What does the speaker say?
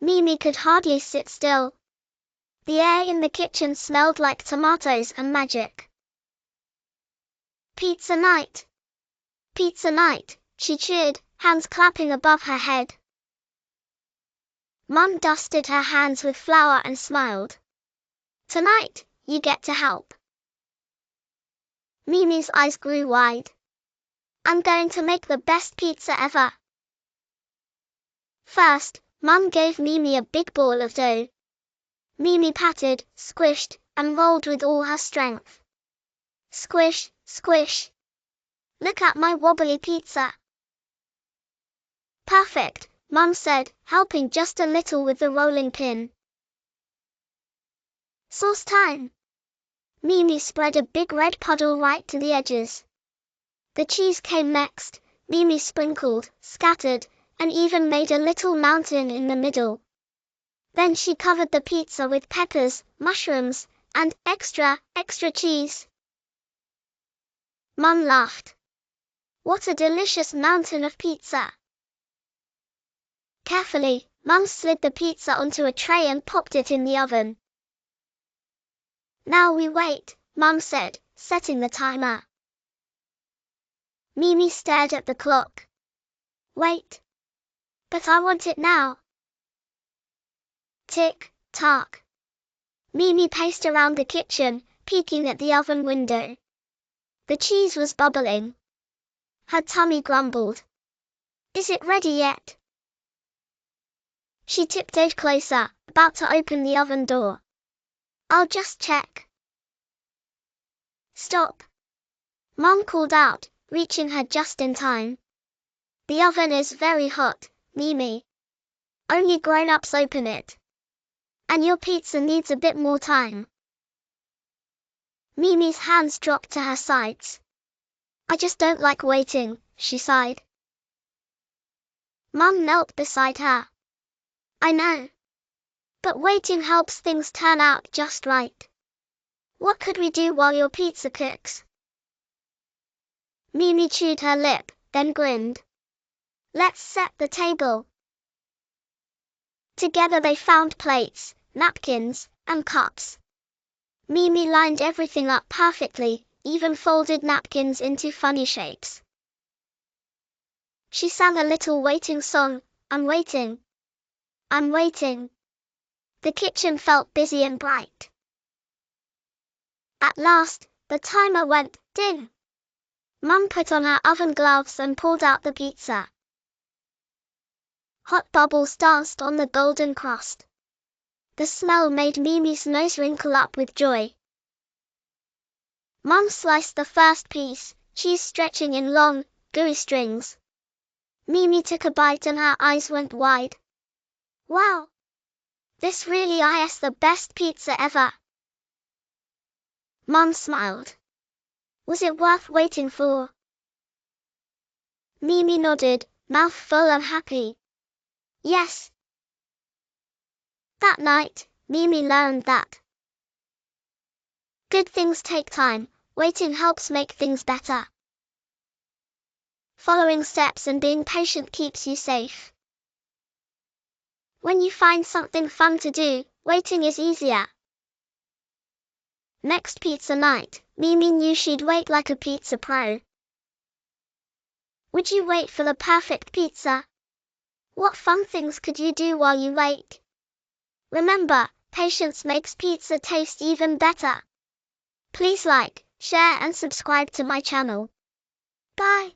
Mimi could hardly sit still. The air in the kitchen smelled like tomatoes and magic. Pizza night! Pizza night, she cheered, hands clapping above her head. Mum dusted her hands with flour and smiled. Tonight, you get to help. Mimi's eyes grew wide. I'm going to make the best pizza ever. First, Mum gave Mimi a big ball of dough. Mimi patted, squished, and rolled with all her strength. Squish, squish. Look at my wobbly pizza. Perfect, Mum said, helping just a little with the rolling pin. Sauce time. Mimi spread a big red puddle right to the edges. The cheese came next. Mimi sprinkled, scattered, and even made a little mountain in the middle. Then she covered the pizza with peppers, mushrooms, and extra cheese. Mum laughed. What a delicious mountain of pizza. Carefully, Mum slid the pizza onto a tray and popped it in the oven. Now we wait, Mum said, setting the timer. Mimi stared at the clock. Wait. But I want it now. Tick, tock. Mimi paced around the kitchen, peeking at the oven window. The cheese was bubbling. Her tummy grumbled. Is it ready yet? She tiptoed closer, about to open the oven door. I'll just check. Stop. Mum called out, reaching her just in time. The oven is very hot, Mimi. Only grown-ups open it. And your pizza needs a bit more time. Mimi's hands dropped to her sides. I just don't like waiting, she sighed. Mum knelt beside her. I know. But waiting helps things turn out just right. What could we do while your pizza cooks? Mimi chewed her lip, then grinned. Let's set the table. Together they found plates, napkins, and cups. Mimi lined everything up perfectly, even folded napkins into funny shapes. She sang a little waiting song, I'm waiting. I'm waiting. The kitchen felt busy and bright. At last, the timer went ding. Mum put on her oven gloves and pulled out the pizza. Hot bubbles danced on the golden crust. The smell made Mimi's nose wrinkle up with joy. Mum sliced the first piece, cheese stretching in long, gooey strings. Mimi took a bite and her eyes went wide. Wow! This really is the best pizza ever. Mum smiled. Was it worth waiting for? Mimi nodded, mouth full and happy. Yes. That night, Mimi learned that good things take time, waiting helps make things better. Following steps and being patient keeps you safe. When you find something fun to do, waiting is easier. Next pizza night, Mimi knew she'd wait like a pizza pro. Would you wait for the perfect pizza? What fun things could you do while you wait? Remember, patience makes pizza taste even better. Please like, share and subscribe to my channel. Bye.